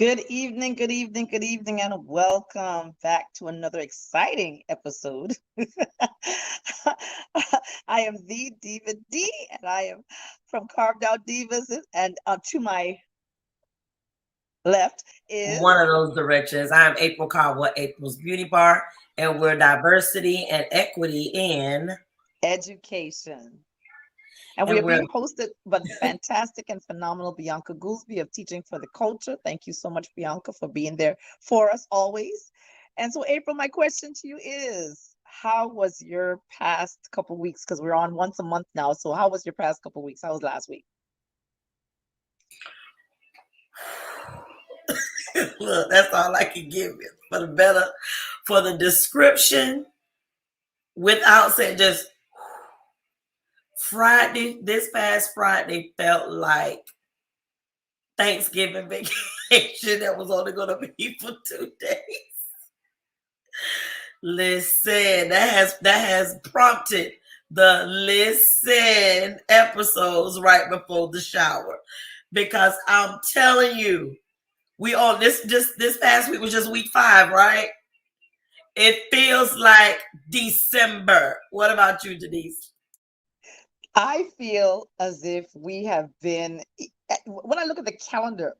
Good evening, good evening, and welcome back to another exciting episode. I am the Diva D, and I am from Carved Out Divas, and to my left is One of those directions. I'm April Caldwell, April's Beauty Bar, and we're diversity and equity in, education. And we and are we're being hosted by the fantastic and phenomenal Bianca Goolsby of Teaching for the Culture. Thank you so much, Bianca, for being there for us always. And so, April, my question to you is, how was your past couple weeks? Because we're on once a month now. So how was your past couple weeks? How was last week? look, that's all I can give you for the description without saying just Friday, this past Friday felt like Thanksgiving vacation that was only going to be for 2 days. Listen, that has prompted the listen episodes right before the shower, because I'm telling you, we on this past week was just week 5, right? It feels like December. What about you, Denise? I feel as if we have been, when I look at the calendar,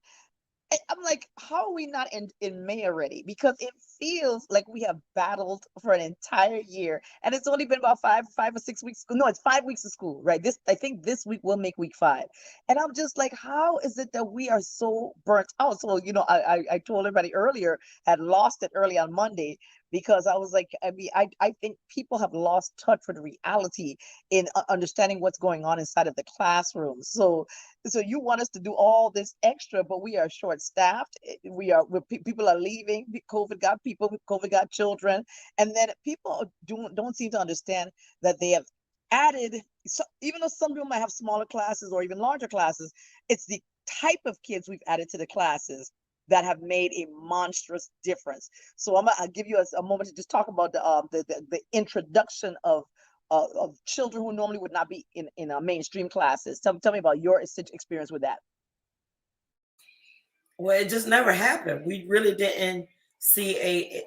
I'm like, how are we not in May already? Because it feels like we have battled for an entire year, and it's only been about five or 6 weeks. No, it's 5 weeks of school, right? I think this week will make week 5, and I'm just like, how is it that we are so burnt out? So I told everybody earlier, had lost it early on Monday because I was like, I mean, I think people have lost touch with reality in understanding what's going on inside of the classroom. So you want us to do all this extra, but we are short staffed. People are leaving. COVID got people, COVID got children, and then people don't seem to understand that they have added, so even though some people might have smaller classes or even larger classes, it's the type of kids we've added to the classes that have made a monstrous difference. So I'll give you a moment to just talk about the introduction of children who normally would not be in mainstream classes. Tell me about your experience with that. Well, it just never happened. See a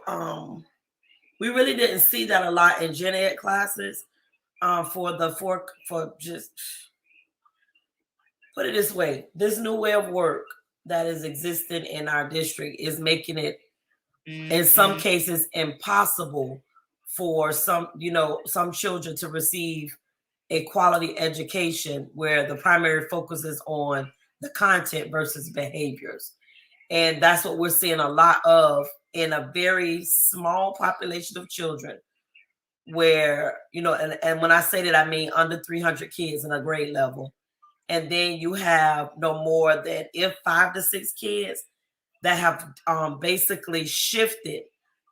we really didn't see that a lot in gen ed classes. For just put it this way, this new way of work that is existing in our district is making it in some cases impossible for some children to receive a quality education where the primary focus is on the content versus behaviors. And that's what we're seeing a lot of in a very small population of children, where, and when I say that, I mean under 300 kids in a grade level. And then you have no more than 5 to 6 kids that have basically shifted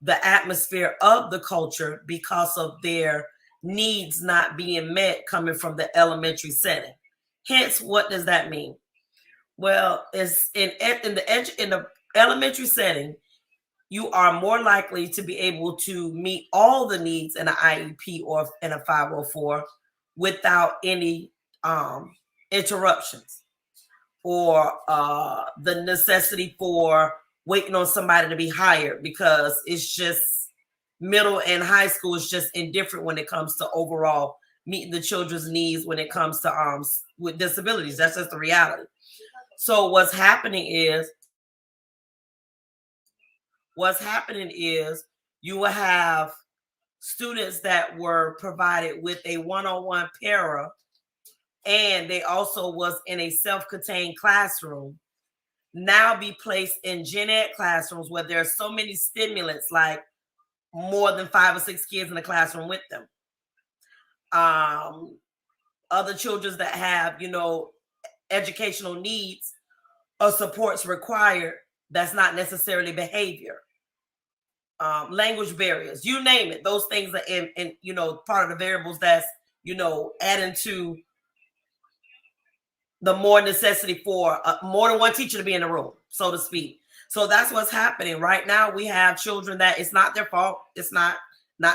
the atmosphere of the culture because of their needs not being met coming from the elementary setting. Hence, what does that mean? Well, it's in the elementary setting, you are more likely to be able to meet all the needs in an IEP or in a 504 without any interruptions or the necessity for waiting on somebody to be hired, because it's just middle and high school is just indifferent when it comes to overall meeting the children's needs when it comes to with disabilities. That's just the reality. So what's happening is you will have students that were provided with a one-on-one para, and they also was in a self-contained classroom, now be placed in gen ed classrooms where there are so many stimulants, like more than 5 or 6 kids in the classroom with them. Other children that have, educational needs or supports required, that's not necessarily behavior. Language barriers, you name it. Those things are in part of the variables that's, adding to the more necessity for more than one teacher to be in the room, so to speak. So that's what's happening right now. We have children that it's not their fault. It's not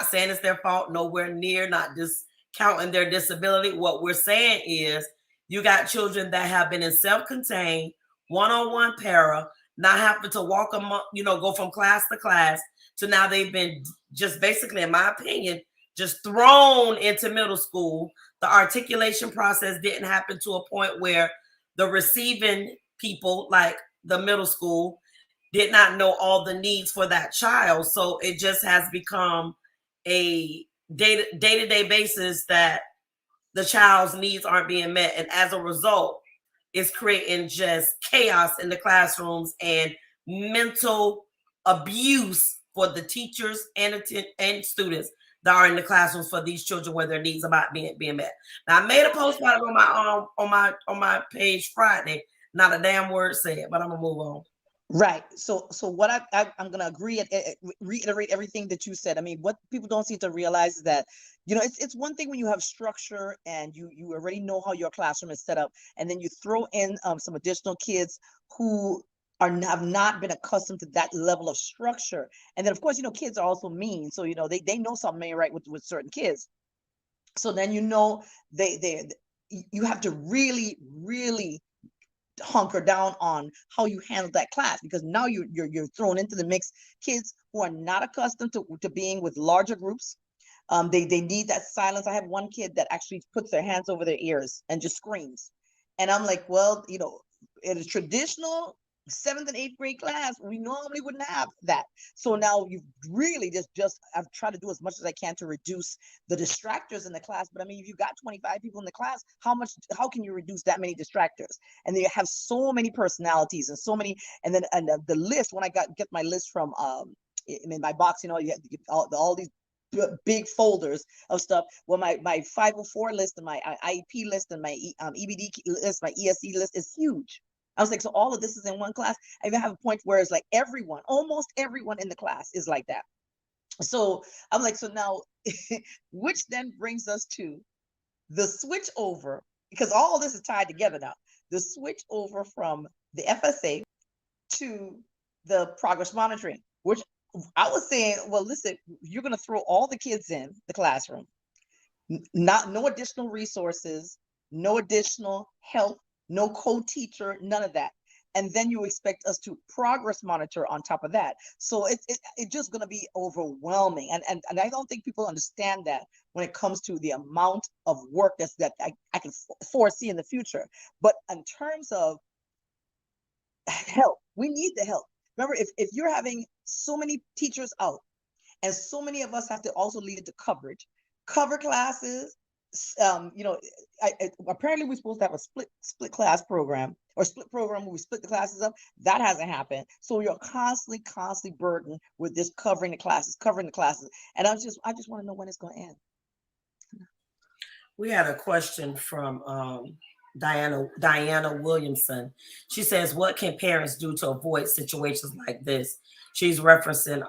saying it's their fault, nowhere near, not discounting their disability. What we're saying is you got children that have been in self-contained, one-on-one para, not having to walk them, go from class to class, to now they've been just basically, in my opinion, just thrown into middle school. The articulation process didn't happen to a point where the receiving people, like the middle school, did not know all the needs for that child. So it just has become a day-to-day basis that the child's needs aren't being met. And as a result, it's creating just chaos in the classrooms and mental abuse for the teachers and students that are in the classrooms for these children, where their needs about being met. Now, I made a post about it on my page Friday. Not a damn word said, but I'm gonna move on. Right. So what I'm going to agree and reiterate everything that you said. I mean, what people don't seem to realize is that, it's one thing when you have structure and you already know how your classroom is set up, and then you throw in some additional kids who have not been accustomed to that level of structure. And then, of course, kids are also mean. So, they know something ain't right with certain kids. So then, you have to really, really hunker down on how you handle that class, because now you're thrown into the mix kids who are not accustomed to being with larger groups. They need that silence. I have one kid that actually puts their hands over their ears and just screams, and I'm like, well, in a traditional 7th and 8th grade class, we normally wouldn't have that. So now you've really I've tried to do as much as I can to reduce the distractors in the class. But I mean, if you got 25 people in the class, how can you reduce that many distractors? And then you have so many personalities and so many, and then the list, when I get my list from in my box, you have all these big folders of stuff. Well, my 504 list and my IEP list and my EBD list, my ESE list is huge. I was like, so all of this is in one class. I even have a point where it's like almost everyone in the class is like that. So I'm like, so now, which then brings us to the switch over, because all this is tied together now, the switch over from the FSA to the progress monitoring, which I was saying, well, listen, you're going to throw all the kids in the classroom, no additional resources, no additional help, no co-teacher, none of that. And then you expect us to progress monitor on top of that. So it's just going to be overwhelming. And I don't think people understand that when it comes to the amount of work that I can foresee in the future. But in terms of help, we need the help. Remember, if you're having so many teachers out, and so many of us have to also lead it to cover classes. Apparently we're supposed to have a split class program, or split program where we split the classes up. That hasn't happened. So you're constantly burdened with this covering the classes. And I just want to know when it's going to end. We had a question from Diana Williamson. She says, what can parents do to avoid situations like this? She's referencing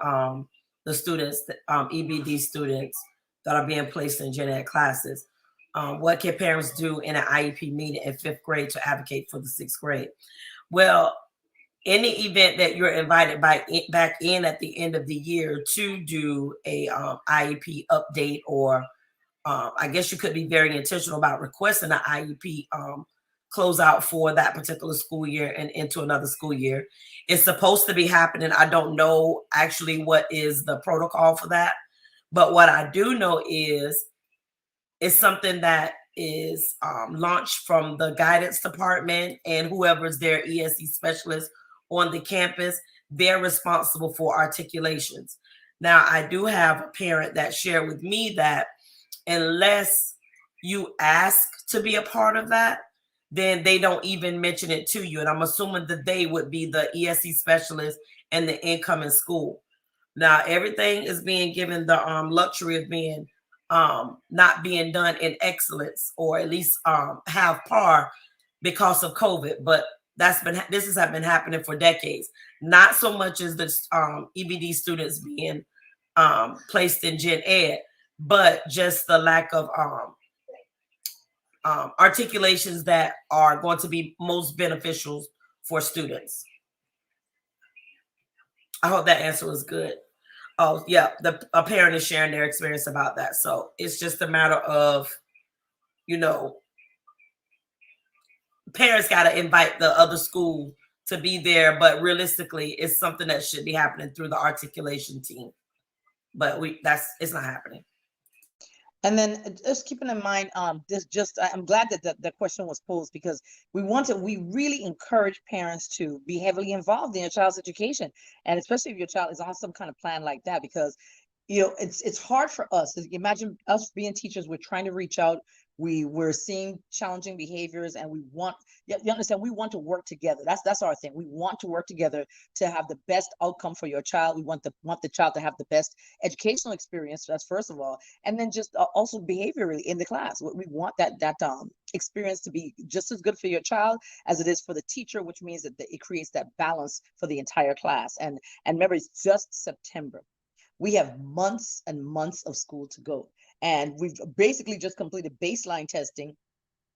the students, EBD students that are being placed in gen ed classes. What can parents do in an IEP meeting in 5th grade to advocate for the 6th grade? Well, in the event that you're invited back in at the end of the year to do a IEP update, or I guess you could be very intentional about requesting an IEP closeout for that particular school year and into another school year. It's supposed to be happening. I don't know actually what is the protocol for that, but what I do know is it's something that is launched from the guidance department, and whoever's their ESE specialist on the campus, they're responsible for articulations. Now, I do have a parent that shared with me that unless you ask to be a part of that, then they don't even mention it to you. And I'm assuming that they would be the ESE specialist and the incoming school. Now, everything is being given the luxury of being not being done in excellence, or at least have par, because of COVID. But this has been happening for decades. Not so much as the EBD students being placed in gen ed, but just the lack of articulations that are going to be most beneficial for students. I hope that answer was good. Oh, yeah, a parent is sharing their experience about that. So it's just a matter of, parents got to invite the other school to be there, but realistically, it's something that should be happening through the articulation team. But it's not happening. And then just keeping in mind, I'm glad that the question was posed, because we really encourage parents to be heavily involved in your child's education, and especially if your child is on some kind of plan like that, because it's hard for us. Imagine us being teachers. We're trying to reach out. We're seeing challenging behaviors, and you understand, we want to work together. That's our thing. We want to work together to have the best outcome for your child. We want the child to have the best educational experience. That's first of all, and then just also behaviorally in the class. We want that experience to be just as good for your child as it is for the teacher, which means that it creates that balance for the entire class. And remember, it's just September. We have months and months of school to go. And we've basically just completed baseline testing.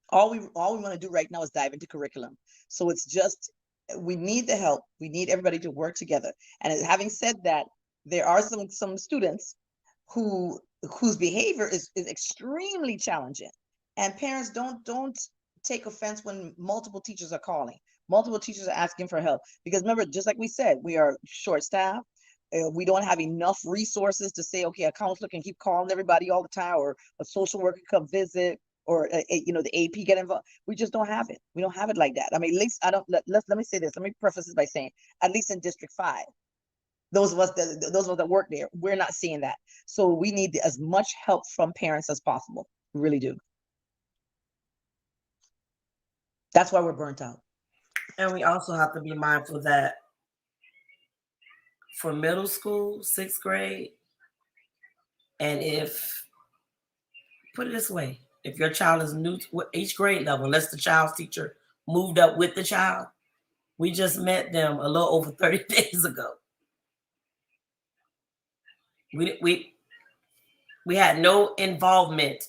All we want to do right now is dive into curriculum. So it's just, we need the help. We need everybody to work together. And having said that, there are some students whose behavior is extremely challenging. And parents, don't take offense when multiple teachers are calling. Multiple teachers are asking for help. Because remember, just like we said, we are short-staffed. We don't have enough resources to say, okay, a counselor can keep calling everybody all the time, or a social worker come visit, or the AP get involved. We just don't have it. We don't have it like that. I mean, at least let me say this. Let me preface this by saying, at least in District 5, those of us that work there, we're not seeing that. So we need as much help from parents as possible. We really do. That's why we're burnt out. And we also have to be mindful that for middle school, 6th grade, and put it this way, if your child is new to each grade level, unless the child's teacher moved up with the child, we just met them a little over 30 days ago. We had no involvement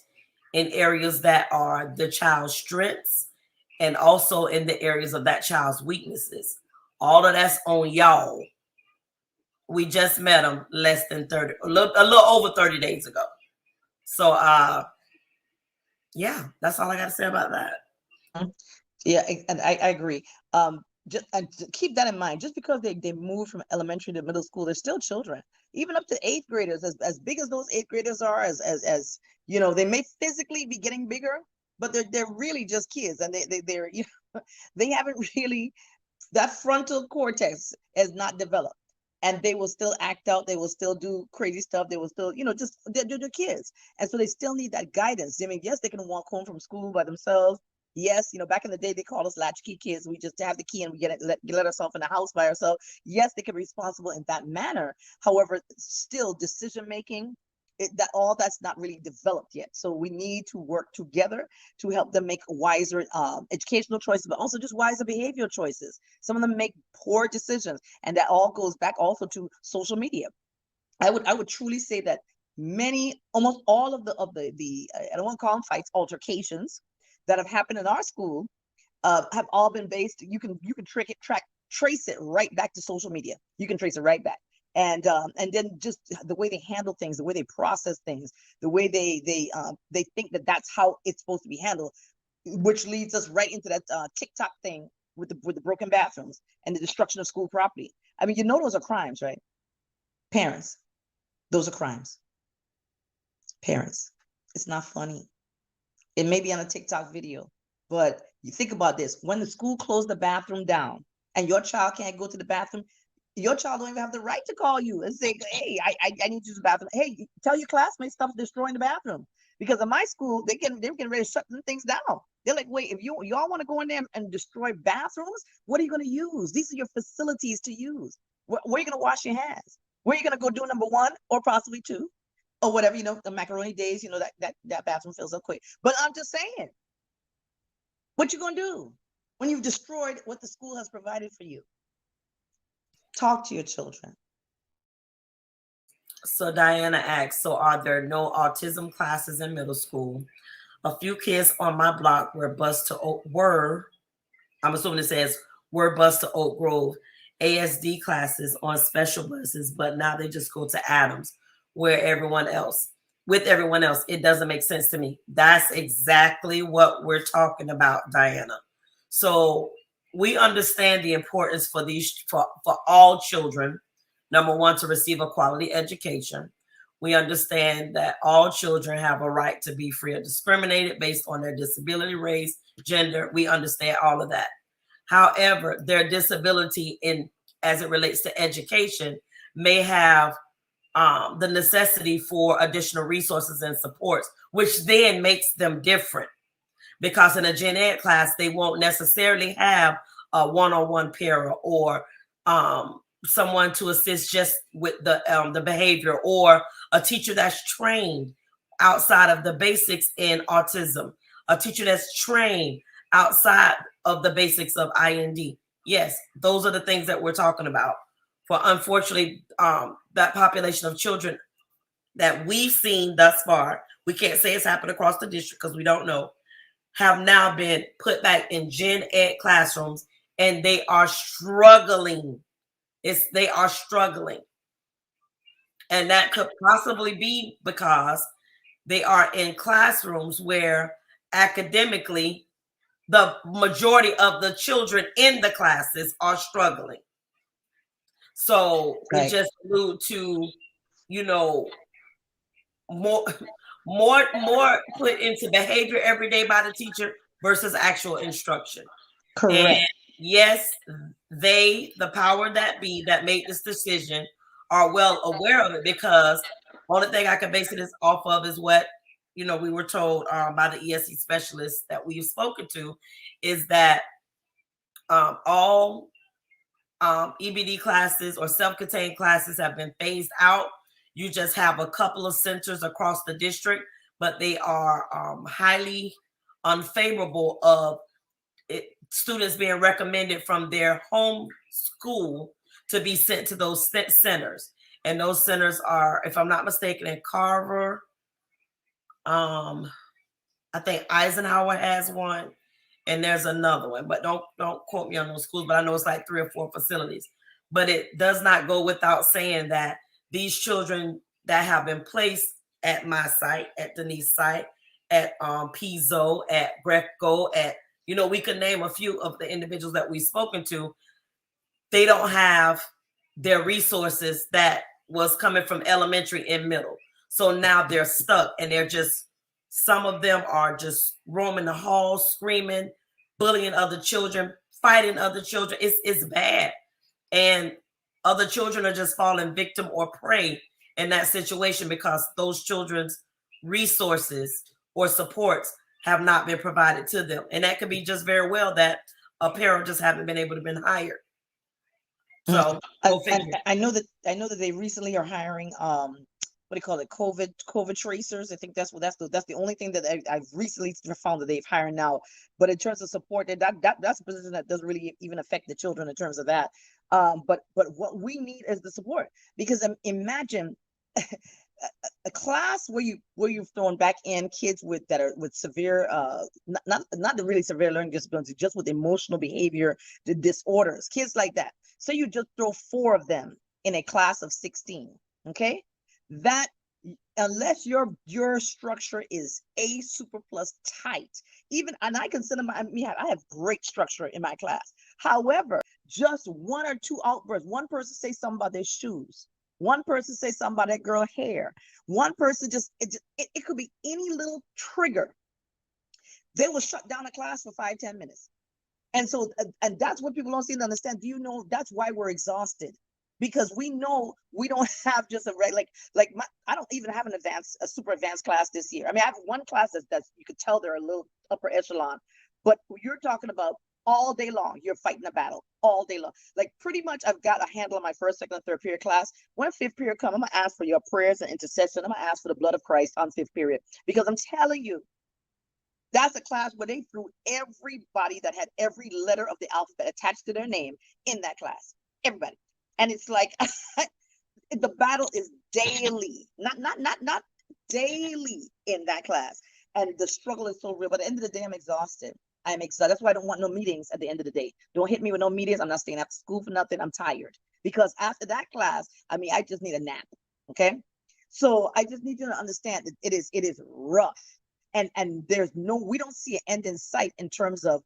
in areas that are the child's strengths, and also in the areas of that child's weaknesses. All of that's on y'all. We just met them less than 30, a little over 30 days ago. So, yeah, that's all I got to say about that. Yeah, and I agree. Just keep that in mind. Just because they move from elementary to middle school, they're still children. Even up to 8th graders, as big as those 8th graders are, as they may physically be getting bigger, but they're really just kids, and they're they haven't really, that frontal cortex has not developed. And they will still act out. They will still do crazy stuff. They will still, they're kids. And so they still need that guidance. I mean, yes, they can walk home from school by themselves. Yes, back in the day, they called us latchkey kids. We just have the key and we let ourselves in the house by ourselves. Yes, they can be responsible in that manner. However, still decision-making, that's not really developed yet. So we need to work together to help them make wiser educational choices, but also just wiser behavioral choices. Some of them make poor decisions, and that all goes back also to social media. I would truly say that almost all of the I don't want to call them fights, altercations that have happened in our school have all been based. You can trace it right back to social media. You can trace it right back. And then just the way they handle things, the way they process things, the way they think that that's how it's supposed to be handled, which leads us right into that TikTok thing with the broken bathrooms and the destruction of school property. I mean, those are crimes, right? Parents, those are crimes. Parents, it's not funny. It may be on a TikTok video, but you think about this: when the school closed the bathroom down and your child can't go to the bathroom, your child don't even have the right to call you and say, hey, I need to use the bathroom. Hey, tell your classmates stop destroying the bathroom. Because in my school, they're getting ready to shut them things down. They're like, wait, if y'all want to go in there and destroy bathrooms, what are you going to use? These are your facilities to use. Where are you going to wash your hands? Where are you going to go do number 1 or possibly 2 or whatever, the macaroni days, that bathroom fills up quick. But I'm just saying, what you going to do when you've destroyed what the school has provided for you? Talk to your children. So Diana asks, so are there no autism classes in middle school? A few kids on my block were bused to I'm assuming it says were bused to Oak Grove ASD classes on special buses, but now they just go to Adams with everyone else. It doesn't make sense to me. That's exactly what we're talking about, Diana. So we understand the importance for for all children. Number one, to receive a quality education. We understand that all children have a right to be free of discriminated based on their disability, race, gender. We understand all of that. However, their disability in as it relates to education may have the necessity for additional resources and supports, which then makes them different. Because in a gen ed class, they won't necessarily have a one-on-one para or someone to assist just with the behavior, or a teacher that's trained outside of the basics in autism, a teacher that's trained outside of the basics of IND. Yes, those are the things that we're talking about. For unfortunately, that population of children that we've seen thus far, we can't say it's happened across the district because we don't know, have now been put back in gen ed classrooms, and they are struggling. They are struggling. And that could possibly be because they are in classrooms where academically the majority of the children in the classes are struggling. So it just allude to, you know, more put into behavior every day by the teacher versus actual instruction. Correct. And yes, they, the power that be that made this decision, are well aware of it, because only thing I can base it off of is what, you know, we were told by the ESE specialists that we've spoken to, is that all EBD classes or self-contained classes have been phased out. You just have a couple of centers across the district, but they are highly unfavorable of students being recommended from their home school to be sent to those centers. And those centers are, if I'm not mistaken, in Carver. I think Eisenhower has one, and there's another one, but don't quote me on those schools, but I know it's like 3 or 4 facilities. But it does not go without saying that these children that have been placed at my site, at Denise's site, at Pizzo, at Greco, at, you know, we could name a few of the individuals that we've spoken to. They don't have their resources that was coming from elementary and middle. So now they're stuck, and they're just, some of them are just roaming the halls, screaming, bullying other children, fighting other children. It's bad. And other children are just falling victim or prey in that situation because those children's resources or supports have not been provided to them. And that could be just very well that a parent just haven't been able to been hired. So I know that they recently are hiring what do you call it, COVID tracers. I think that's the only thing that I've recently found that they've hired now. But in terms of support, that's a position that doesn't really even affect the children in terms of that. But what we need is the support, because imagine a class where you've thrown back in kids with severe not the really severe learning disabilities, just with emotional behavior disorders, kids like that. So you just throw 4 of them in a class of 16. Okay, that, unless your structure is A super plus tight, even, and I consider I have great structure in my class. However, just 1 or 2 outbursts, one person say something about their shoes, one person say something about that girl hair, one person it could be any little trigger, they will shut down a class for 5-10 minutes. And so, and that's what people don't seem to understand. Do you know that's why we're exhausted? Because we know we don't have just I don't even have a super advanced class this year. I mean, I have one class that's you could tell they're a little upper echelon, but you're talking about all day long, you're fighting a battle all day long. Like, pretty much I've got a handle on my first, second, and third period class. When 5th period comes, I'm gonna ask for your prayers and intercession. I'm gonna ask for the blood of Christ on 5th period, because I'm telling you, that's a class where they threw everybody that had every letter of the alphabet attached to their name in that class. Everybody. And it's like the battle is daily, not daily in that class. And the struggle is so real. But at the end of the day, I'm exhausted. I'm exhausted. That's why I don't want no meetings at the end of the day. Don't hit me with no meetings. I'm not staying after school for nothing. I'm tired. Because after that class, I mean, I just need a nap. Okay. So I just need you to understand that it is rough. And we don't see an end in sight in terms of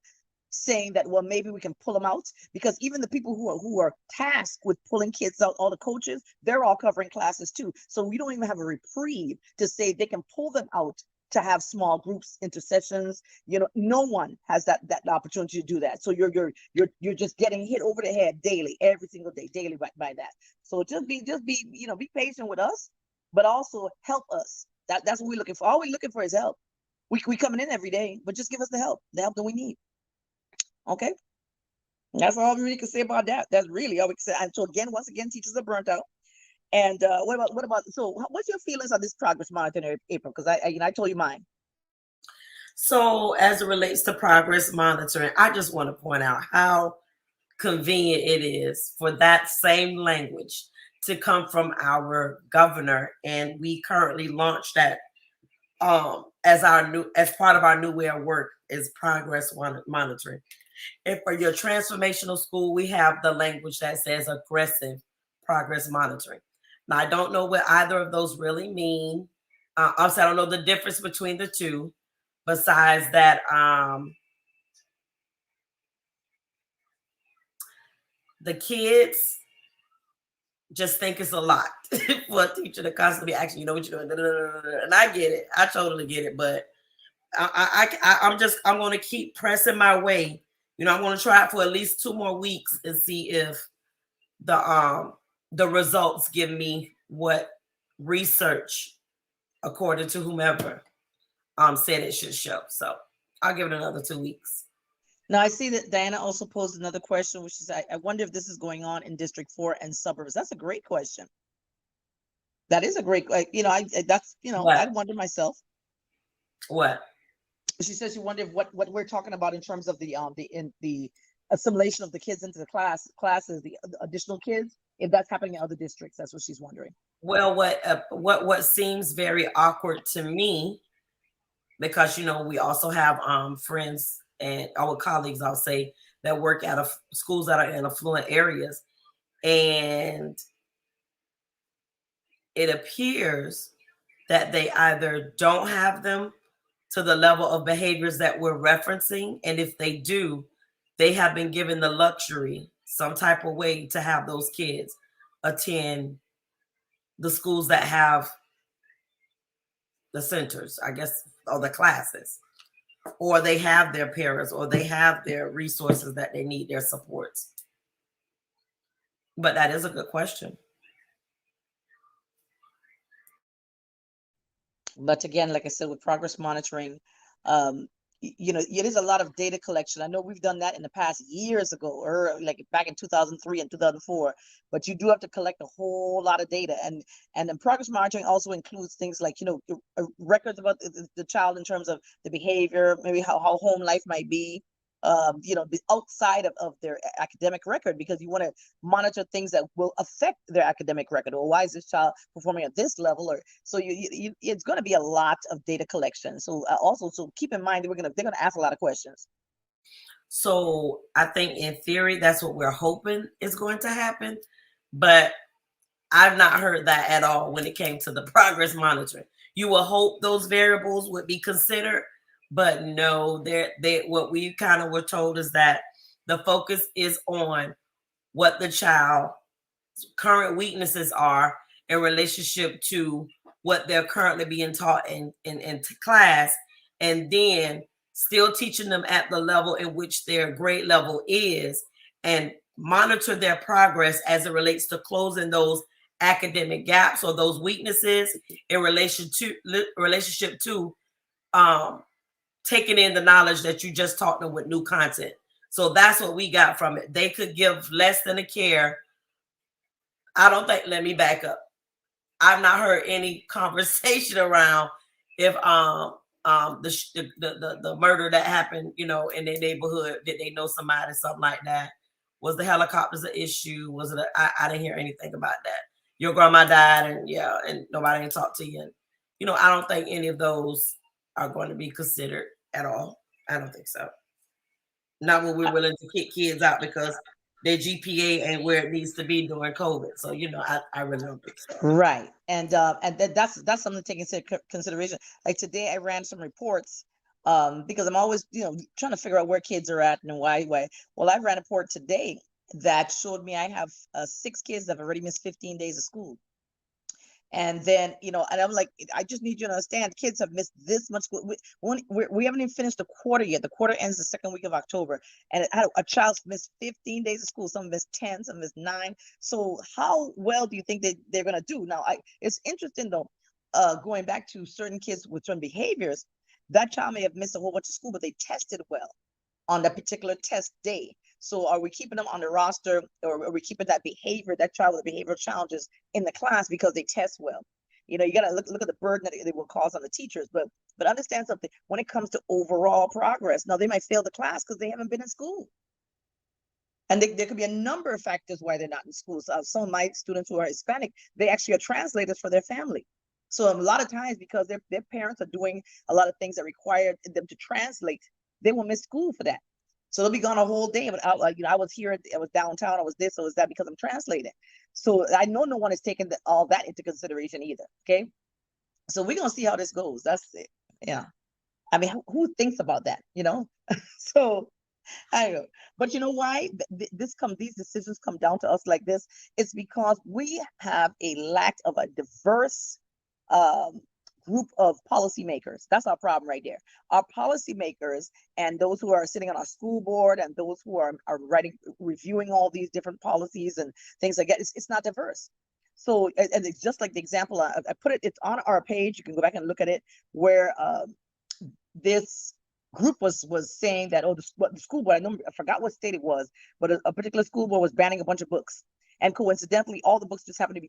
saying that, well, maybe we can pull them out, because even the people who are tasked with pulling kids out, all the coaches, they're all covering classes too. So we don't even have a reprieve to say they can pull them out to have small groups intercessions. No one has that opportunity to do that. So you're just getting hit over the head daily, every single day, daily, by that. So just be be patient with us, but also help us. That's what we're looking for. All we're looking for is help. We coming in every day, but just give us the help that we need. Okay, that's all we really can say about that. That's really all we can say. And so again, once again, teachers are burnt out. And what about? So, what's your feelings on this progress monitoring, April? Because I told you mine. So, as it relates to progress monitoring, I just want to point out how convenient it is for that same language to come from our governor, and we currently launched that as part of our new way of work is progress monitoring. And for your transformational school, we have the language that says aggressive progress monitoring. Now, I don't know what either of those really mean. Also, I don't know the difference between the two. Besides that, the kids just think it's a lot for a teacher to constantly asking, what you're doing, and I get it. I totally get it, but I'm going to keep pressing my way. I'm going to try it for at least 2 more weeks and see if the results give me what research, according to whomever, said it should show. So I'll give it another 2 weeks. Now, I see that Diana also posed another question, which is, I wonder if this is going on in District 4 and suburbs. That's a great question. That is a great, I wonder myself. What? She says she wondered what we're talking about in terms of the assimilation of the kids into the classes, the additional kids, if that's happening in other districts. That's what she's wondering. Well, what seems very awkward to me, because we also have friends and our colleagues, I'll say, that work out of schools that are in affluent areas, and it appears that they either don't have them to the level of behaviors that we're referencing, and if they do, they have been given the luxury some type of way to have those kids attend the schools that have the centers, I guess, or the classes, or they have their parents, or they have their resources that they need, their supports. But that is a good question. But again, like I said, with progress monitoring, it is a lot of data collection. I know we've done that in the past years ago, or like back in 2003 and 2004, but you do have to collect a whole lot of data. And then progress monitoring also includes things like, records about the child in terms of the behavior, maybe how home life might be, the outside of their academic record, because you want to monitor things that will affect their academic record. Or why is this child performing at this level? Or so it's going to be a lot of data collection. So so keep in mind that they're gonna ask a lot of questions. So I think in theory that's what we're hoping is going to happen, but I've not heard that at all when it came to the progress monitoring. You will hope those variables would be considered, but no, what we kind of were told is that the focus is on what the child's current weaknesses are in relationship to what they're currently being taught in class, and then still teaching them at the level in which their grade level is, and monitor their progress as it relates to closing those academic gaps or those weaknesses in relationship to taking in the knowledge that you just taught them with new content. So that's what we got from it. They could give less than a care. Let me back up. I've not heard any conversation around if the murder that happened, in their neighborhood, did they know somebody, something like that? Was the helicopters an issue? Was it? I didn't hear anything about that. Your grandma died, and nobody can talk to you. And, I don't think any of those are going to be considered at all. I don't think so. Not when we're willing to kick kids out because their GPA ain't where it needs to be during COVID. So, I really don't think so. Right. And that's something to take into consideration. Like today I ran some reports Because I'm always, trying to figure out where kids are at and why. Well, I ran a report today that showed me I have 6 kids that have already missed 15 days of school. And then, and I'm like, I just need you to understand, kids have missed this much school. We haven't even finished the quarter yet. The quarter ends the second week of October. And a child's missed 15 days of school. Some missed 10, some missed 9. So how well do you think they're going to do? Now, it's interesting, though, going back to certain kids with certain behaviors, that child may have missed a whole bunch of school, but they tested well on that particular test day. So are we keeping them on the roster, or are we keeping that child with behavioral challenges in the class because they test well? You got to look at the burden that they will cause on the teachers, but understand something when it comes to overall progress. Now, they might fail the class because they haven't been in school. And there could be a number of factors why they're not in school. So some of my students who are Hispanic, they actually are translators for their family. So a lot of times, because their parents are doing a lot of things that require them to translate, they will miss school for that. So they'll be gone a whole day. But I was here, I was downtown, I was this, I was that, because I'm translating. So I know no one is taking all that into consideration either. Okay. So we're going to see how this goes. That's it. Yeah. I mean, who thinks about that, So I don't know. But you know why these decisions come down to us like this? It's because we have a lack of a diverse group of policymakers. That's our problem right there. Our policymakers and those who are sitting on our school board and those who are reviewing all these different policies and things like that, it's not diverse. So, and it's just like the example I put it's on our page. You can go back and look at it, where this group was saying that, the school board, I forgot what state it was, but a particular school board was banning a bunch of books. And coincidentally, all the books just happen to be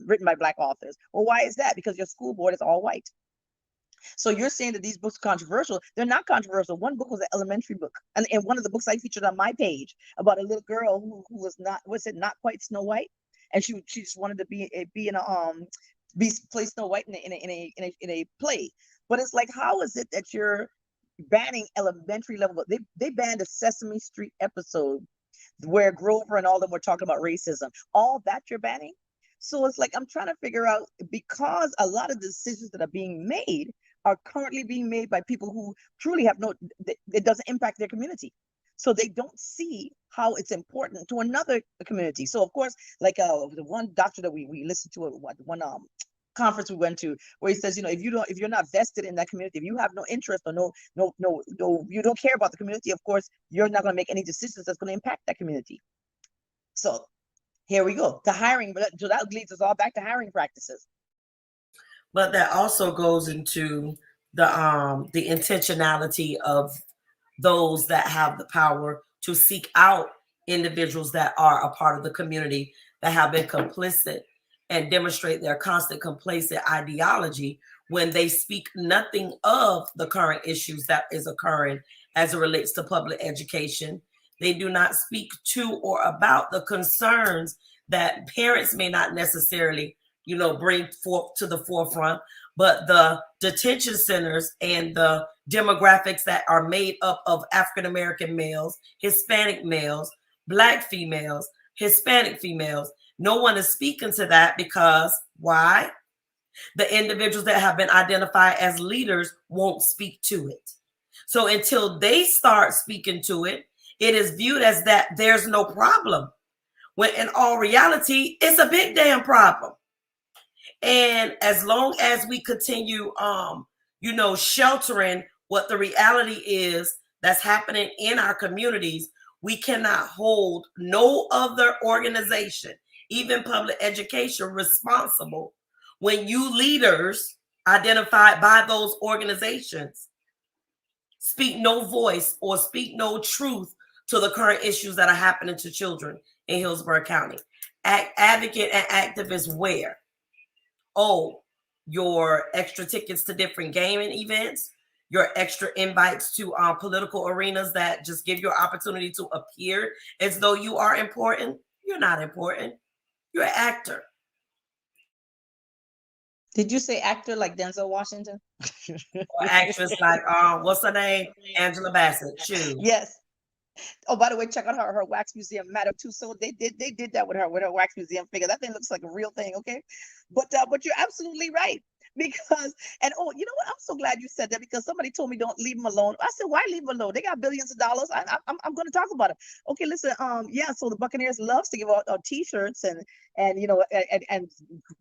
written by Black authors. Well, why is that? Because your school board is all white. So you're saying that these books are controversial. They're not controversial. One book was an elementary book. And one of the books I featured on my page about a little girl who was not quite Snow White. And she just wanted to be in a play Snow White in a play. But it's like, how is it that you're banning elementary level? They banned a Sesame Street episode where Grover and all of them were talking about racism. All that you're banning. So it's like, I'm trying to figure out, because a lot of the decisions that are being made are currently being made by people who truly have it doesn't impact their community. So they don't see how it's important to another community. So of course, like the one doctor that we listened to, one conference we went to, where he says, if you're not vested in that community, if you have no interest or no, you don't care about the community, of course, you're not going to make any decisions that's going to impact that community. So here we go to hiring. So that leads us all back to hiring practices. But that also goes into the intentionality of those that have the power to seek out individuals that are a part of the community that have been complicit and demonstrate their constant complacent ideology when they speak nothing of the current issues that is occurring as it relates to public education. They do not speak to or about the concerns that parents may not necessarily, bring forth to the forefront, but the detention centers and the demographics that are made up of African-American males, Hispanic males, Black females, Hispanic females. No one is speaking to that because why? The individuals that have been identified as leaders won't speak to it. So until they start speaking to it, it is viewed as that there's no problem, when in all reality, it's a big damn problem. And as long as we continue, sheltering what the reality is that's happening in our communities, we cannot hold no other organization, even public education, responsible when you leaders identified by those organizations speak no voice or speak no truth to the current issues that are happening to children in Hillsborough County. Advocate and activists where? Oh, your extra tickets to different gaming events, your extra invites to political arenas that just give you an opportunity to appear as though you are important. You're not important. You're an actor. Did you say actor like Denzel Washington? Or actress like what's her name? Angela Bassett. Shoot. Yes. Oh, by the way, check out her wax museum, Madame Tussauds. They did that with her wax museum figure. That thing looks like a real thing, okay? But you're absolutely right. because and oh, you know what? I'm so glad you said that because somebody told me don't leave them alone. I said, why leave them alone? They got billions of dollars. I'm going to talk about it. Okay, listen. Yeah. So the Buccaneers loves to give out T-shirts and and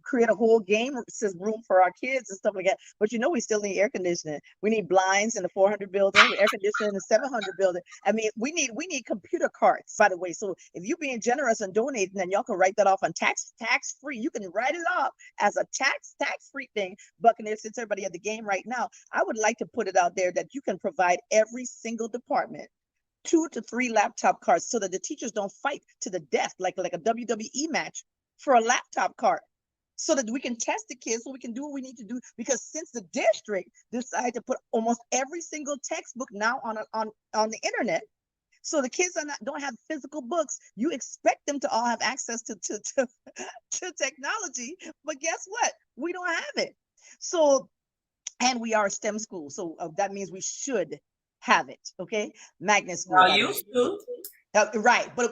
create a whole game room for our kids and stuff like that. But we still need air conditioning. We need blinds in the 400 building, with air conditioning in the 700 building. I mean, we need computer cards, by the way. So if you're being generous and donating, then y'all can write that off on tax free. You can write it off as a tax free thing. Buccaneers, since everybody at the game right now, I would like to put it out there that you can provide every single department 2 to 3 laptop cards so that the teachers don't fight to the death like a WWE match for a laptop card, so that we can test the kids, so we can do what we need to do. Because since the district decided to put almost every single textbook now on the internet, so the kids don't have physical books, you expect them to all have access to technology. But guess what? We don't have it. So, and we are a STEM school, so that means we should have it. Okay, magnet school. Are you too? Right, but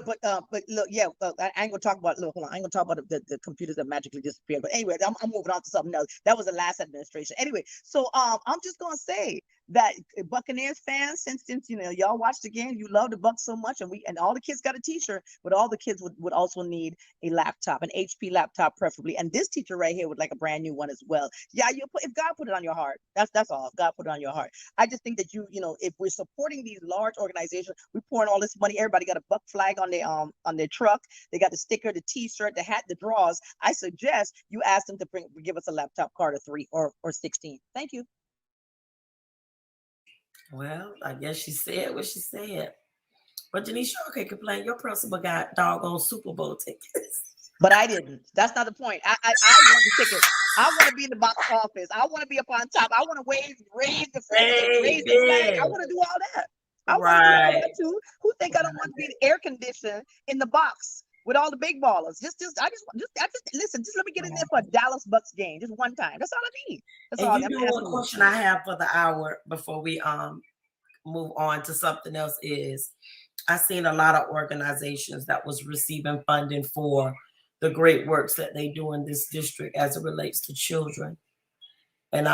look, yeah, I ain't gonna talk about. Look, hold on, I ain't gonna talk about the computers that magically disappeared. But anyway, I'm moving on to something else. That was the last administration. Anyway, so I'm just gonna say that Buccaneers fans, since y'all watch the game, you love the Bucs so much, and all the kids got a T-shirt, but all the kids would also need a laptop, an HP laptop preferably, and this teacher right here would like a brand new one as well. Yeah, if God put it on your heart, that's all. If God put it on your heart, I just think that if we're supporting these large organizations, we pouring all this money. Everybody got a Buck flag on their truck. They got the sticker, the T-shirt, the hat, the drawers. I suggest you ask them to give us a laptop card of 3 or 16. Thank you. Well, I guess she said what she said. But Denise, y'all can't complain. Your principal got doggone Super Bowl tickets. But I didn't. That's not the point. I want the ticket. I want to be in the box office. I want to be up on top. I want to raise the flag. I want to do all that. I want to do all that too. Who think I don't want to be air conditioned in the box with all the big ballers? I just listen. Just let me get in there for a Dallas Bucks game, just one time. That's all I need. That's all. You know what question I have for the hour before we move on to something else is, I seen a lot of organizations that was receiving funding for the great works that they do in this district as it relates to children. And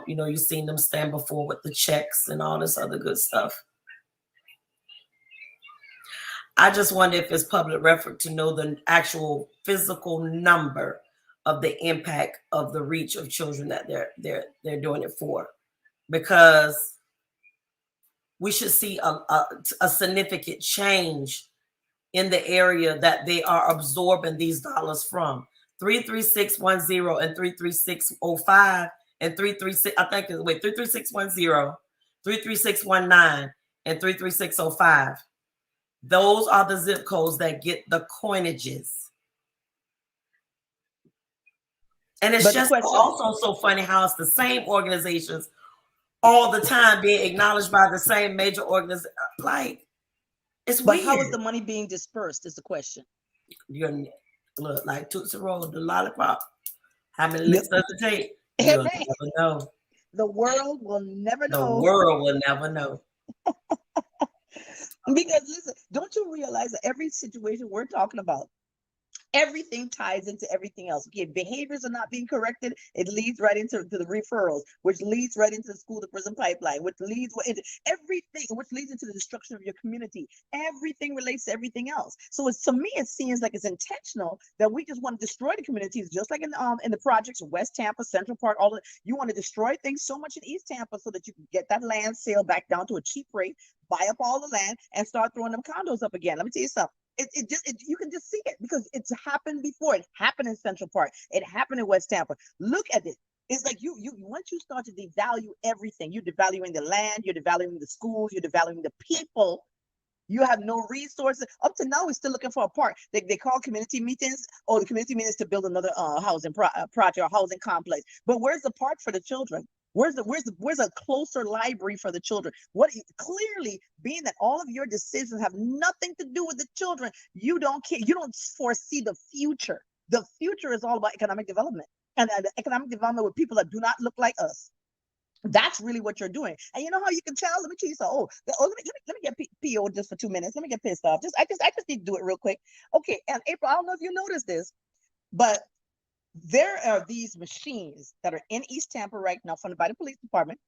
you seen them stand before with the checks and all this other good stuff. I just wonder if it's public record to know the actual physical number of the impact of the reach of children that they're doing it for, because we should see a significant change in the area that they are absorbing these dollars from. 33610 and 33605 and 336, I think it's 33610, 33619, and 33605. Those are the zip codes that get the coinages. And it's just also so funny how it's the same organizations all the time being acknowledged by the same major organization. Like, it's weird. But how is the money being dispersed is the question. You're look like Tootsie Roll, the lollipop. How many licks does it take? You'll never know. The world will never know. The world will never know. Because listen, don't you realize that every situation we're talking about, everything ties into everything else. Okay, behaviors are not being corrected, it leads right into the referrals, which leads right into the school to prison pipeline, which leads into everything, which leads into the destruction of your community. Everything relates to everything else. So to me, it seems like it's intentional that we just want to destroy the communities, just like in the projects of West Tampa, Central Park, all of it. You want to destroy things so much in East Tampa so that you can get that land sale back down to a cheap rate, buy up all the land, and start throwing them condos up again. Let me tell you something. You can just see it because it's happened before. It happened in Central Park. It happened in West Tampa. Look at it. It's like you once you start to devalue everything, you're devaluing the land, you're devaluing the schools, you're devaluing the people. You have no resources. Up to now, we're still looking for a park. They call community meetings, or the community meetings to build another housing project or housing complex. But where's the park for the children? Where's a closer library for the children? Clearly, being that all of your decisions have nothing to do with the children, you don't care. You don't foresee the future. The future is all about economic development, and the economic development with people that do not look like us. That's really what you're doing. And you know how you can tell? Let me tell you something. Let me get PO just for 2 minutes. Let me get pissed off. I just need to do it real quick. Okay, and April, I don't know if you noticed this, but There are these machines that are in East Tampa right now, funded by the police department,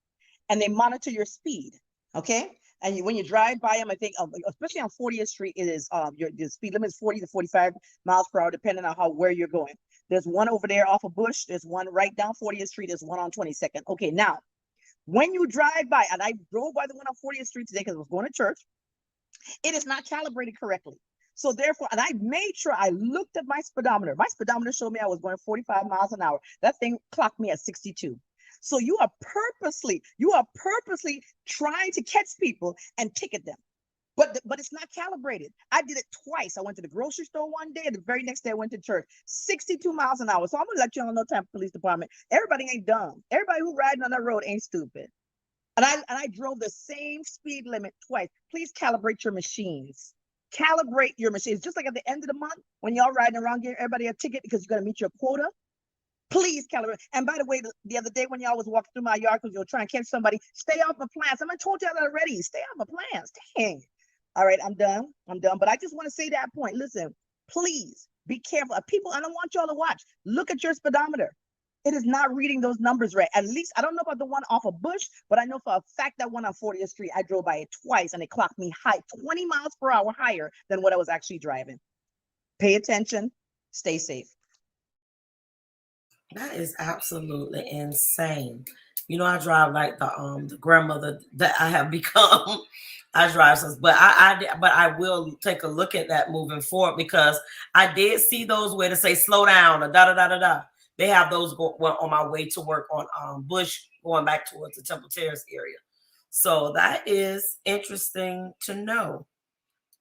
and they monitor your speed. Okay. And when you drive by them, I think, especially on 40th Street, it is your speed limit is 40 to 45 miles per hour, depending on where you're going. There's one over there off of Bush. There's one right down 40th Street. There's one on 22nd. Okay, now when you drive by, and I drove by the one on 40th Street today because I was going to church, it is not calibrated correctly. So therefore, and I made sure I looked at my speedometer. My speedometer showed me I was going 45 miles an hour. That thing clocked me at 62. So you are purposely trying to catch people and ticket them. But it's not calibrated. I did it twice. I went to the grocery store one day, and the very next day I went to church. 62 miles an hour. So I'm gonna let you all know, Tampa Police Department, everybody ain't dumb. Everybody who riding on that road ain't stupid. And I drove the same speed limit twice. Please calibrate your machines. Calibrate your machines. Just like at the end of the month, when y'all riding around giving everybody a ticket because you're gonna meet your quota. Please calibrate. And by the way, the other day when y'all was walking through my yard because you're trying to catch somebody, stay off my plants. I told y'all that already. Stay off my plants. Dang. All right, I'm done. But I just want to say that point. Listen, please be careful. People, I don't want y'all to watch. Look at your speedometer. It is not reading those numbers right. At least, I don't know about the one off of Bush, but I know for a fact that one on 40th Street, I drove by it twice and it clocked me high, 20 miles per hour higher than what I was actually driving. Pay attention. Stay safe. That is absolutely insane. You know, I drive like the grandmother that I have become. I drive since, but I will take a look at that moving forward, because I did see those where to say slow down or da da da da da. They have those on my way to work on Bush, going back towards the Temple Terrace area. So that is interesting to know.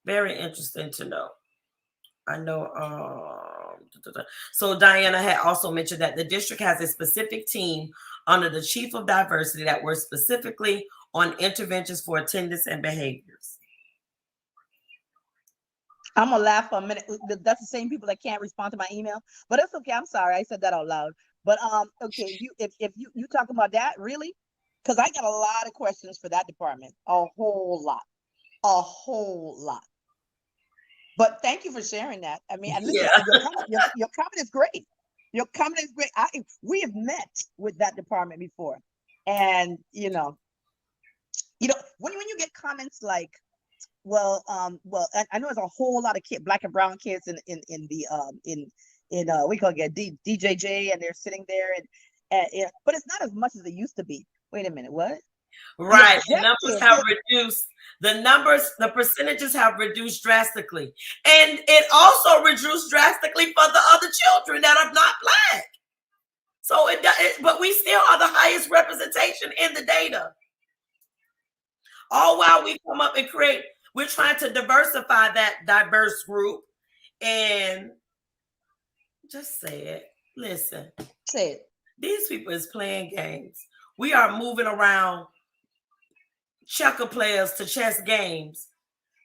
Very interesting to know. I know. So Diana had also mentioned that the district has a specific team under the chief of diversity that works specifically on interventions for attendance and behaviors. I'm gonna laugh for a minute. That's the same people that can't respond to my email, but it's okay. I'm sorry, I said that out loud. But okay, if you talking about that, really? Because I got a lot of questions for that department, a whole lot. But thank you for sharing that. I mean, and listen, yeah. your comment is great. Your comment is great. We have met with that department before, and you know, when you get comments like, well, I know there's a whole lot of black and brown kids in we call it DJJ, and they're sitting there, and but it's not as much as it used to be. Wait a minute, what? Right, the numbers have reduced. The percentages have reduced drastically, and it also reduced drastically for the other children that are not black. So but we still are the highest representation in the data. All while we come up and create, we're trying to diversify that diverse group, and just say it. Listen, say it. These people is playing games. We are moving around checker players to chess games,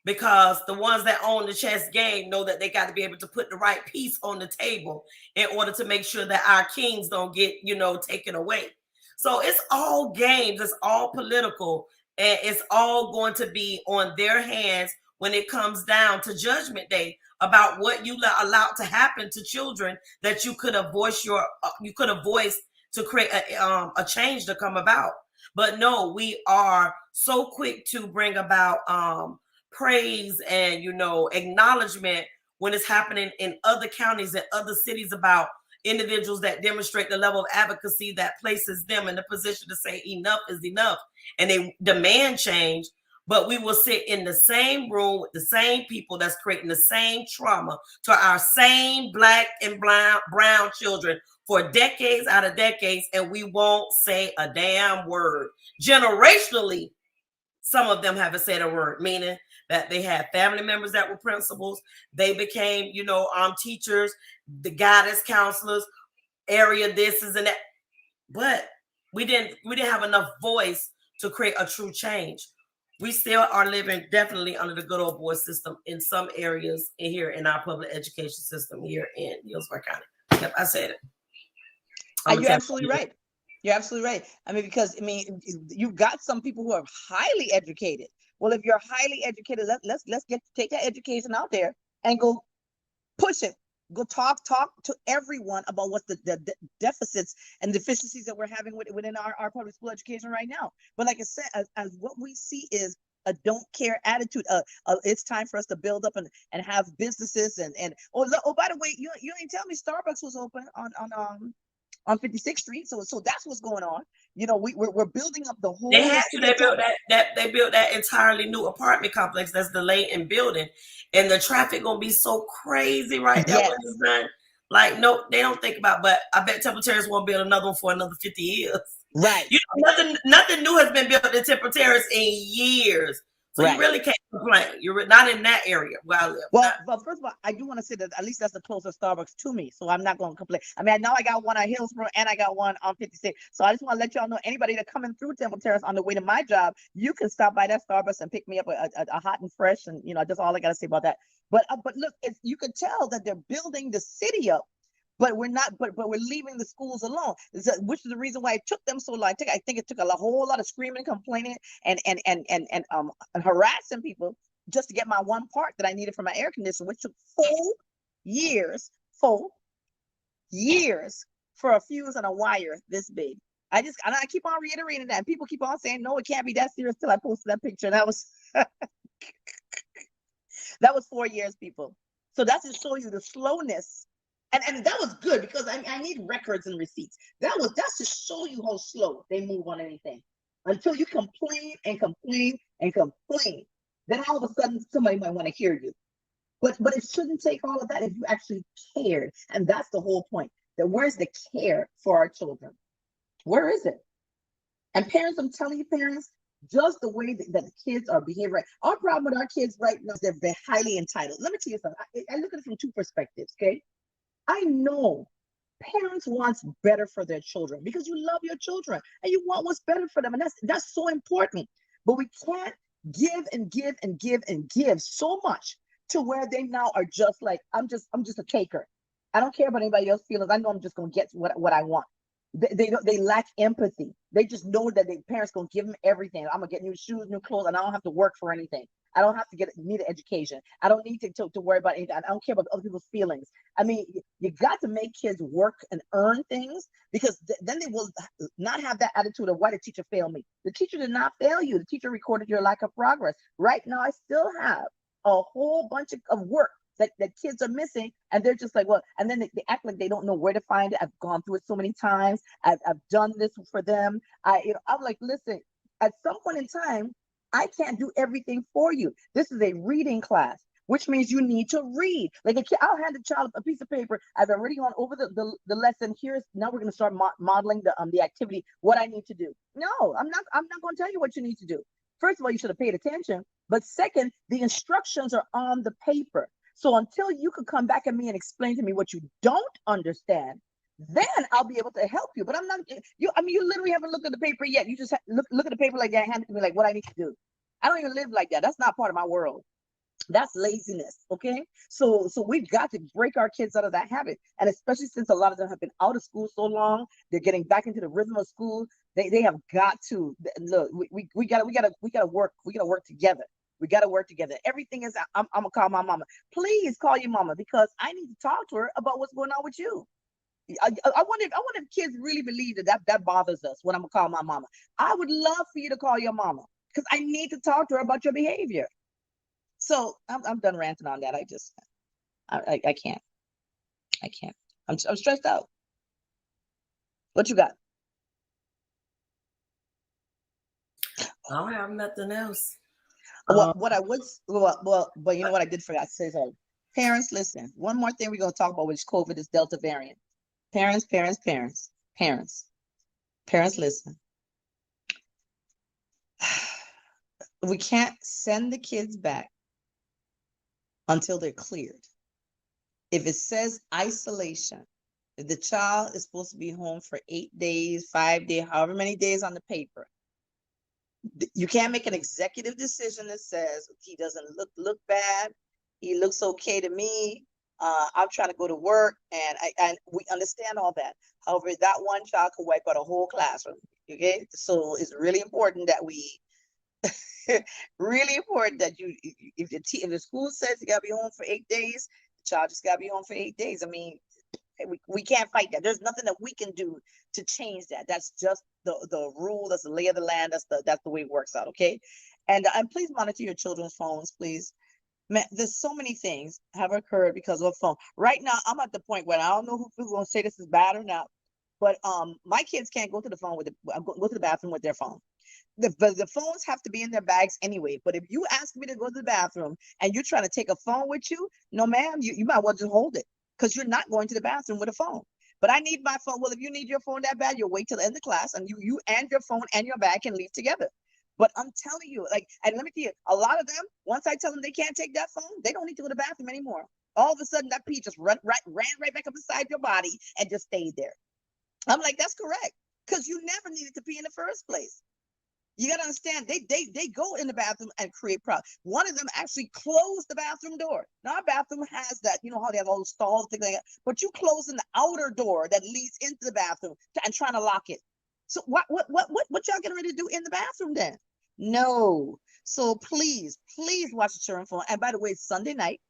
because the ones that own the chess game know that they got to be able to put the right piece on the table in order to make sure that our kings don't get, taken away. So it's all games. It's all political, and it's all going to be on their hands when it comes down to Judgment Day about what you allowed to happen to children that you could have voiced to create a change to come about. But no, we are so quick to bring about praise and acknowledgement when it's happening in other counties and other cities about individuals that demonstrate the level of advocacy that places them in the position to say enough is enough, and they demand change. But we will sit in the same room with the same people that's creating the same trauma to our same black and brown children for decades out of decades, and we won't say a damn word. Generationally, some of them haven't said a word, meaning that they had family members that were principals. They became, teachers, the guidance counselors, area this is and that. But we didn't have enough voice to create a true change. We still are living definitely under the good old boy system in some areas here in our public education system here in Hillsborough County. Yep, I said it. You're absolutely right. You're absolutely right. I mean, because you've got some people who are highly educated. Well, if you're highly educated, let's take that education out there and go push it. Go talk to everyone about what the deficits and deficiencies that we're having within our public school education right now. But like I said, as what we see is a don't care attitude. It's time for us to build up and have businesses and oh, by the way, you ain't tell me Starbucks was open on 56th Street. So that's what's going on. You know, we're building up the They whole had to. city They of built they built that entirely new apartment complex that's delayed in building, and the traffic gonna be so crazy right there when Yes, it's done. Like, no, they don't think about. But I bet Temple Terrace won't build another one for another 50 years. right, You know, nothing new has been built in Temple Terrace in years. So you right. really can't complain. You're not in that area where I live. Well, first of all, I do want to say that at least that's the closest Starbucks to me, so I'm not going to complain. I mean, now I got one on Hillsborough and I got one on 56. So I just want to let y'all know, anybody that coming through Temple Terrace on the way to my job, you can stop by that Starbucks and pick me up a hot and fresh, and that's all I got to say about that. But look, you can tell that they're building the city up. But we're not. But we're leaving the schools alone, which is the reason why it took them so long. I think it took a whole lot of screaming, complaining, and harassing people just to get my one part that I needed for my air conditioner, which took 4 years, 4 years for a fuse and a wire this big. I keep on reiterating that, and people keep on saying, no, it can't be that serious till I posted that picture. And that was that was 4 years, people. So that's to show you the slowness. And that was good because I need records and receipts. That's to show you how slow they move on anything. Until you complain and complain and complain, then all of a sudden somebody might want to hear you. But it shouldn't take all of that if you actually cared. And that's the whole point. That where's the care for our children? Where is it? And parents, I'm telling you, parents, just the way that the kids are behaving. Right. Our problem with our kids right now is they're highly entitled. Let me tell you something. I look at it from two perspectives, okay? I know parents want better for their children because you love your children and you want what's better for them. And that's so important. But we can't give and give and give and give so much to where they now are just like, I'm just a taker. I don't care about anybody else's feelings. I know I'm just gonna get what I want. They lack empathy. They just know that their parents gonna give them everything. I'm gonna get new shoes, new clothes, and I don't have to work for anything. I don't have to need an education. I don't need to worry about anything. I don't care about other people's feelings. I mean, you got to make kids work and earn things because then they will not have that attitude of why the teacher failed me. The teacher did not fail you. The teacher recorded your lack of progress. Right now, I still have a whole bunch of work that kids are missing, and they're just like, well, and then they act like they don't know where to find it. I've gone through it so many times. I've done this for them. I'm like, listen, at some point in time, I can't do everything for you. This is a reading class, which means you need to read. Like I'll hand the child a piece of paper. I've already gone over the lesson. Now we're going to start modeling the activity. What I need to do. No, I'm not going to tell you what you need to do. First of all, you should have paid attention. But second, the instructions are on the paper. So until you can come back at me and explain to me what you don't understand, then I'll be able to help you. But I'm not you. I mean, you literally haven't looked at the paper yet. You just look at the paper like that, hand it to me like what I need to do. I don't even live like that. That's not part of my world. That's laziness. Okay. So we've got to break our kids out of that habit. And especially since a lot of them have been out of school so long, they're getting back into the rhythm of school. They have got to look, we gotta work. We gotta work together. We got to work together. Everything is, I'm going to call my mama. Please call your mama because I need to talk to her about what's going on with you. I wonder if kids really believe that bothers us when I'm going to call my mama. I would love for you to call your mama because I need to talk to her about your behavior. So I'm done ranting on that. I can't. I can't. I'm stressed out. What you got? I don't have nothing else. What I would, well, but you know what I did forget to say so. Parents, listen. One more thing we're going to talk about, which COVID is Delta variant. Parents, listen. We can't send the kids back until they're cleared. If it says isolation, if the child is supposed to be home for 8 days, 5 days, however many days on the paper, you can't make an executive decision that says he doesn't look bad. He looks okay to me. I'm trying to go to work, and we understand all that. However, that one child could wipe out a whole classroom. Okay, so it's really important that we, really important that if the school says you gotta be home for 8 days, child just got to be home for 8 days. I mean, we can't fight that. There's nothing that we can do to change that. That's just the rule. That's the lay of the land. That's the way it works out. Okay. And please monitor your children's phones, please. Man, there's so many things have occurred because of a phone. Right now, I'm at the point where I don't know who's going to say this is bad or not, but my kids can't go to the phone with go to the bathroom with their phone. The phones have to be in their bags anyway. But if you ask me to go to the bathroom and you're trying to take a phone with you, no, ma'am, you might well just hold it because you're not going to the bathroom with a phone. But I need my phone. Well, if you need your phone that bad, you'll wait till the end of class and you and your phone and your bag can leave together. But I'm telling you, like, and let me tell you, a lot of them, once I tell them they can't take that phone, they don't need to go to the bathroom anymore. All of a sudden, that pee just ran right back up inside your body and just stayed there. I'm like, that's correct, because you never needed to pee in the first place. You got to understand, they go in the bathroom and create problems. One of them actually closed the bathroom door. Now, our bathroom has that, you know how they have all those stalls, things like that, but you closing the outer door that leads into the bathroom and trying to lock it. So what y'all getting ready to do in the bathroom then? No. So please watch the children phone. And by the way, Sunday night,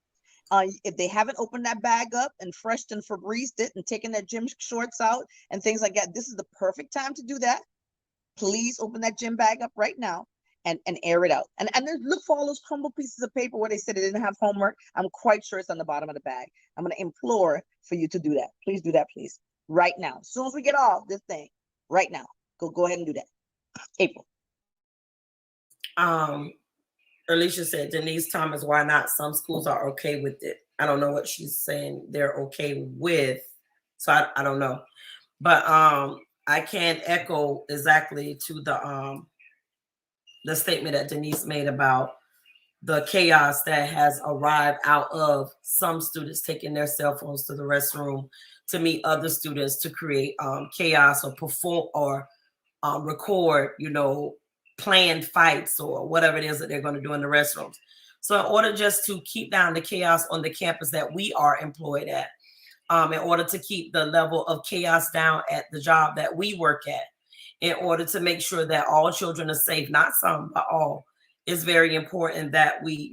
if they haven't opened that bag up and freshed and Febrezed it and taken their gym shorts out and things like that, this is the perfect time to do that. Please open that gym bag up right now and air it out. And then look for all those crumbled pieces of paper where they said they didn't have homework. I'm quite sure it's on the bottom of the bag. I'm going to implore for you to do that. Please do that, please. Right now. As soon as we get off this thing, right now, go ahead and do that. April. Alicia said, Denise Thomas, why not? Some schools are okay with it. I don't know what she's saying they're okay with. So I don't know. But I can echo exactly to the statement that Denise made about the chaos that has arrived out of some students taking their cell phones to the restroom to meet other students to create chaos or perform or record, planned fights or whatever it is that they're going to do in the restrooms. So in order just to keep down the chaos on the campus that we are employed at, in order to keep the level of chaos down at the job that we work at, in order to make sure that all children are safe, not some, but all, it's very important that we,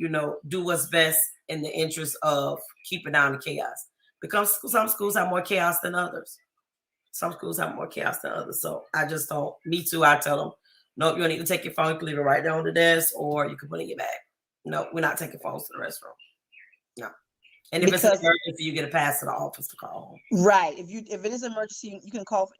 do what's best in the interest of keeping down the chaos. Because some schools have more chaos than others. Some schools have more chaos than others. So I just don't, me too, I tell them, nope, you don't need to take your phone, you can leave it right there on the desk, or you can put it in your bag. No, we're not taking phones to the restroom. No. And if it's an emergency, you get a pass to the office to call home. Right. If it is an emergency, you can call,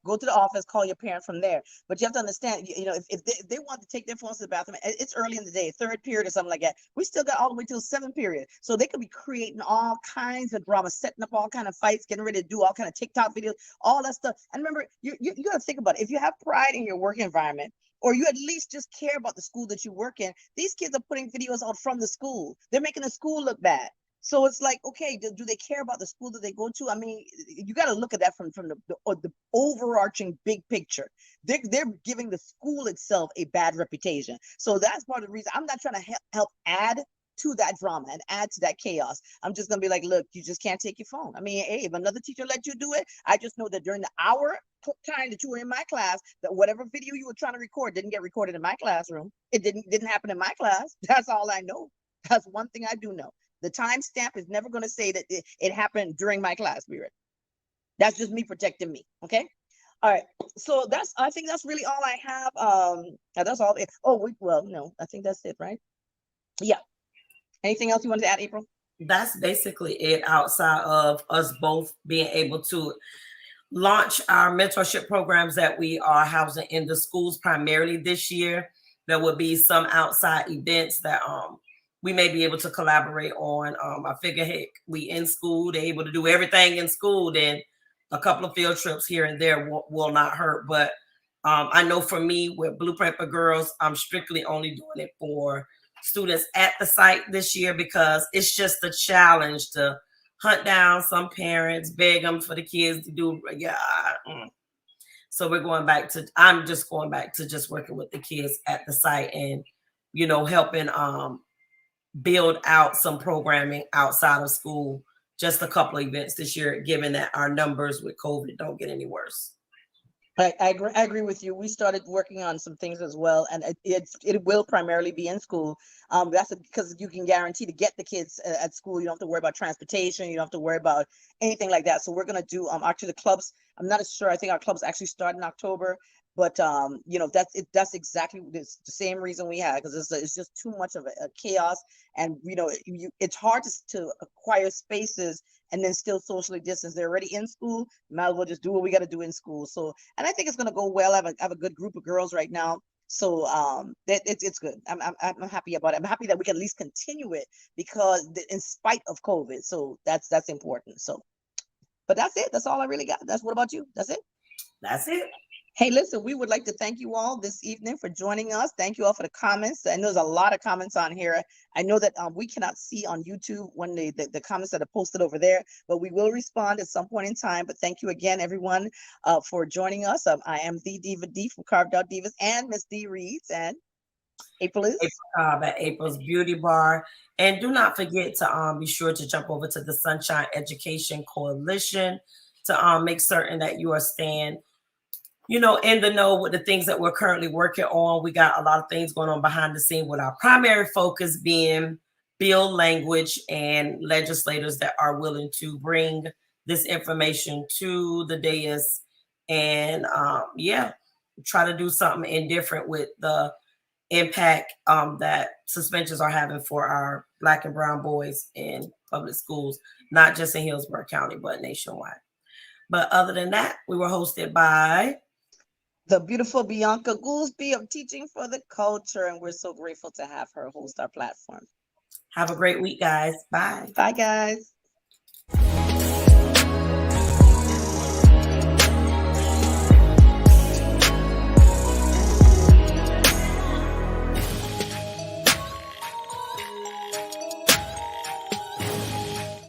go to the office, call your parent from there. But you have to understand, if they want to take their phones to the bathroom, it's early in the day, third period or something like that. We still got all the way till seventh period. So they could be creating all kinds of drama, setting up all kind of fights, getting ready to do all kind of TikTok videos, all that stuff. And remember, you got to think about it. If you have pride in your work environment, or you at least just care about the school that you work in, these kids are putting videos out from the school. They're making the school look bad. So it's like, okay, do they care about the school that they go to? I mean, you got to look at that from the overarching big picture. They're giving the school itself a bad reputation. So that's part of the reason I'm not trying to help add to that drama and add to that chaos. I'm just going to be like, look, you just can't take your phone. I mean, hey, if another teacher let you do it, I just know that during the hour time that you were in my class, that whatever video you were trying to record didn't get recorded in my classroom. It didn't happen in my class. That's all I know. That's one thing I do know. The timestamp is never going to say that it happened during my class period. That's just me protecting me. Okay. All right. So I think that's really all I have. That's all. No, I think that's it, right? Yeah. Anything else you wanted to add, April? That's basically it, outside of us both being able to launch our mentorship programs that we are housing in the schools primarily this year. There will be some outside events that we may be able to collaborate on. I figure, heck, we in school, they're able to do everything in school, then a couple of field trips here and there will not hurt. But I know for me, with Blueprint for Girls, I'm strictly only doing it for students at the site this year, because it's just a challenge to hunt down some parents, beg them for the kids to do. So I'm just going back to just working with the kids at the site and, helping build out some programming outside of school, just a couple of events this year, given that our numbers with COVID don't get any worse. I agree with you. We started working on some things as well, and it will primarily be in school. That's because you can guarantee to get the kids at school. You don't have to worry about transportation. You don't have to worry about anything like that. So we're gonna do actually the clubs. I'm not as sure. I think our clubs actually start in October, but you know that's it. That's exactly the same reason we had, because it's just too much of a chaos, and you know it's hard to acquire spaces and then still socially distance. They're already in school. Might as well just do what we got to do in school. So, and I think it's going to go well. I have a good group of girls right now. So it's good. I'm happy about it. I'm happy that we can at least continue it, because in spite of COVID. So that's important. So, but that's it. That's all I really got. What about you? That's it. That's it. Hey, listen, we would like to thank you all this evening for joining us. Thank you all for the comments. And there's a lot of comments on here. I know that we cannot see on YouTube when the comments that are posted over there, but we will respond at some point in time. But thank you again, everyone, for joining us. I am the Diva D from Carved Out Divas, and Miss D Reads, and April is April Cobb at April's Beauty Bar. And do not forget to be sure to jump over to the Sunshine Education Coalition to make certain that you are staying, you know, in the know with the things that we're currently working on. We got a lot of things going on behind the scene, with our primary focus being bill language and legislators that are willing to bring this information to the dais, and yeah, try to do something indifferent with the impact that suspensions are having for our Black and brown boys in public schools, not just in Hillsborough County, but nationwide. But other than that, we were hosted by the beautiful Bianca Goolsby of Teaching for the Culture, and we're so grateful to have her host our platform. Have a great week, guys. Bye. Bye, guys.